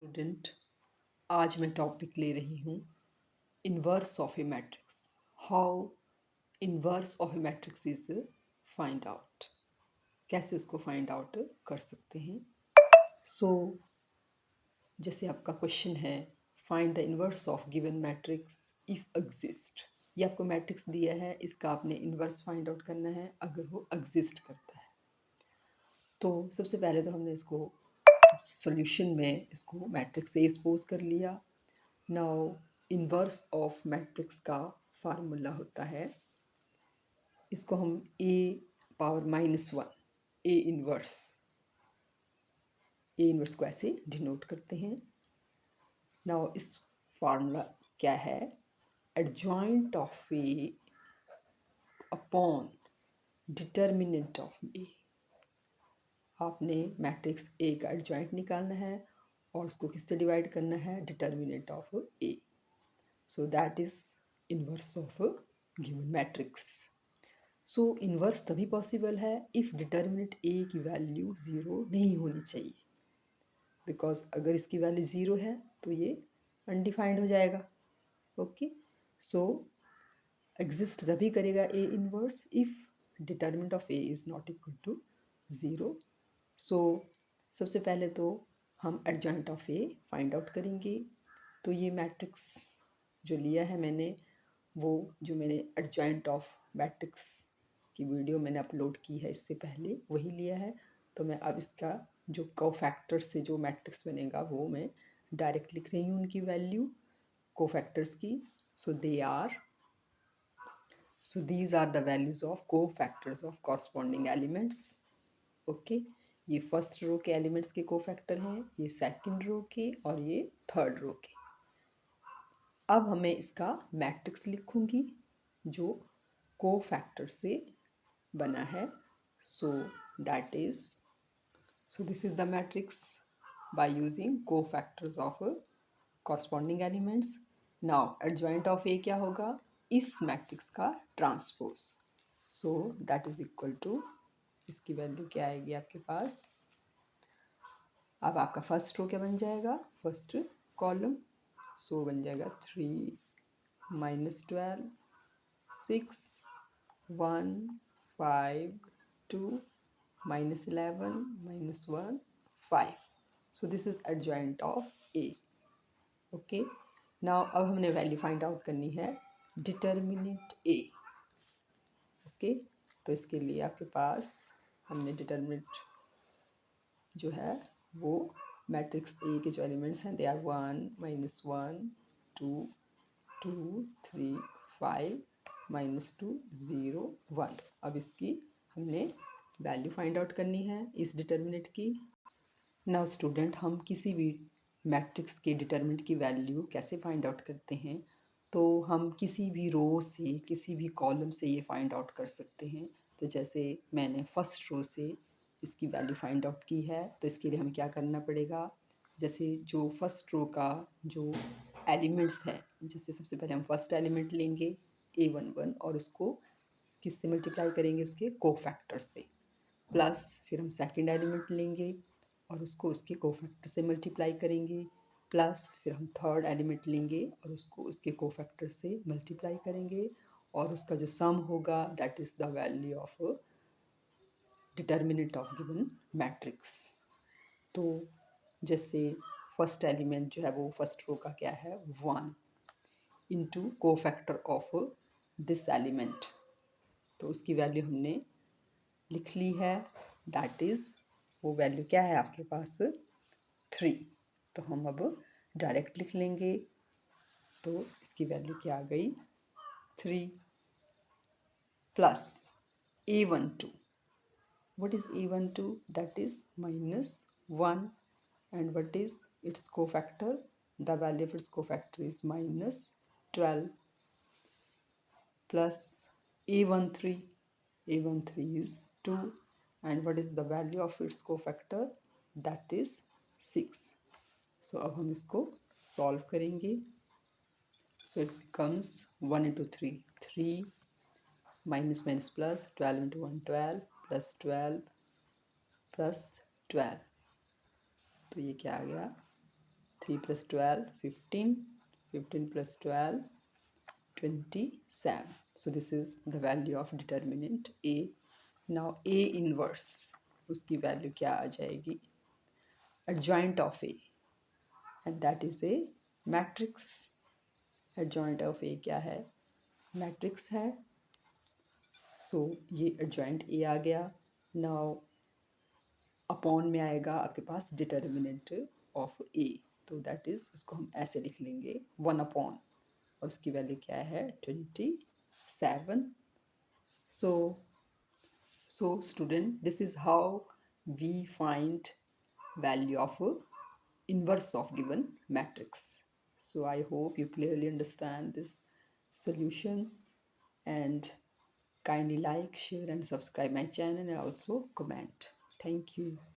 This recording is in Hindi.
स्टूडेंट, आज मैं टॉपिक ले रही हूँ inverse of A matrix. How inverse of A matrix is find out. कैसे उसको फाइंड आउट कर सकते हैं। जैसे आपका क्वेश्चन है, find the inverse of given matrix if exist. ये आपको मैट्रिक्स दिया है, इसका आपने इन्वर्स फाइंड आउट करना है अगर वो एग्जिस्ट करता है। तो सबसे पहले तो हमने इसको सॉल्यूशन में इसको मैट्रिक्स से सपोज कर लिया। नाउ इन्वर्स ऑफ मैट्रिक्स का फार्मूला होता है, इसको हम ए पावर -1 ए इन्वर्स को ऐसे डिनोट करते हैं। नाउ इस फार्मूला क्या है, adjoint of A upon determinant of A. आपने मैट्रिक्स ए का एडजॉइंट निकालना है और उसको किससे डिवाइड करना है, determinant of A. So that is inverse of given matrix. So inverse तभी पॉसिबल है इफ़ डिटर्मिनेंट ए की वैल्यू ज़ीरो नहीं होनी चाहिए, बिकॉज अगर इसकी वैल्यू ज़ीरो है तो ये अनडिफाइंड हो जाएगा। ओके, सो एग्जिस्ट तभी करेगा A inverse if determinant of A is not equal to zero. So सबसे पहले तो हम adjoint of A find out करेंगे। तो ये मैट्रिक्स जो लिया है मैंने, वो जो मैंने एडजॉइंट ऑफ मैट्रिक्स की वीडियो मैंने अपलोड की है इससे पहले, वही लिया है। तो मैं अब इसका जो कोफैक्टर्स से जो मैट्रिक्स बनेगा वो मैं डायरेक्ट लिख रही हूँ उनकी वैल्यू कोफैक्टर्स की। सो these are the values of cofactors of corresponding elements. Okay, ये फर्स्ट रो के एलिमेंट्स के कोफैक्टर हैं, ये सेकंड रो के और ये थर्ड रो के। अब हमें इसका मैट्रिक्स लिखूंगी जो कोफैक्टर से बना है। So this is the matrix by using cofactors of corresponding elements. Now adjoint of A क्या होगा, इस मैट्रिक्स का transpose. So that is equal to, इसकी वैल्यू क्या आएगी आपके पास। अब आपका फर्स्ट रो क्या बन जाएगा, फर्स्ट कॉलम, सो बन जाएगा 3 -12 6 1 5 2 -11 -1 5। सो this is adjoint of A. Okay, now अब हमने वैल्यू फाइंड आउट करनी है डिटर्मिनेंट ए। ओके, तो इसके लिए आपके पास हमने डिटर्मिनेंट जो है वो मैट्रिक्स ए के जो एलिमेंट्स हैं दे आर 1 -1 2 2 3 5 -2 0 1। अब इसकी हमने वैल्यू फाइंड आउट करनी है इस डिटर्मिनेंट की। नाउ स्टूडेंट, हम किसी भी मैट्रिक्स के डिटर्मिनेंट की वैल्यू कैसे फाइंड आउट करते हैं, तो हम किसी भी रो से किसी भी कॉलम से ये फाइंड आउट कर सकते हैं। तो जैसे मैंने फर्स्ट रो से इसकी वैल्यू फाइंड आउट की है, तो इसके लिए हमें क्या करना पड़ेगा, जैसे जो फर्स्ट रो का जो एलिमेंट्स है, जैसे सबसे पहले हम फर्स्ट एलिमेंट लेंगे A11 और उसको किससे मल्टीप्लाई करेंगे, उसके कोफैक्टर से, प्लस फिर हम सेकंड एलिमेंट लेंगे और उसको उसके कोफैक्टर से मल्टीप्लाई करेंगे, प्लस फिर हम थर्ड एलिमेंट लेंगे और उसको उसके कोफैक्टर से मल्टीप्लाई करेंगे, और उसका जो सम होगा that is the value of determinant of given matrix. तो जैसे फर्स्ट एलिमेंट जो है वो फर्स्ट रो का क्या है 1 into cofactor of this element, तो उसकी वैल्यू हमने लिख ली है, दैट इज़ वो वैल्यू क्या है आपके पास 3। तो हम अब डायरेक्ट लिख लेंगे, तो इसकी वैल्यू क्या आ गई 3 plus A12। what is A12, that is -1, and what is its cofactor, the value of its cofactor is -12, plus A13, A13 is 2, and what is the value of its cofactor, that is 6। so अब हम इसको सॉल्व करेंगे। so it becomes 1 into 3 3 minus minus plus 12 into 1 12 plus 12 plus 12, तो ये क्या आ गया 3 plus 12, 15. 15 plus 12, 27. So this is the value of determinant A. Now A inverse, उसकी वैल्यू क्या आ जाएगी? Adjoint of A, and that is a matrix. Adjoint of A क्या है? Matrix है. So ये adjoint A आ गया. Now अपॉन में आएगा आपके पास डिटर्मिनेंट ऑफ ए, तो दैट इज उसको हम ऐसे लिख लेंगे 1 अपॉन, और उसकी वैल्यू क्या है 27. So student, this is how we find value of inverse of given matrix. So I hope you clearly understand this solution, and kindly like, share and subscribe my channel, and also comment. Thank you.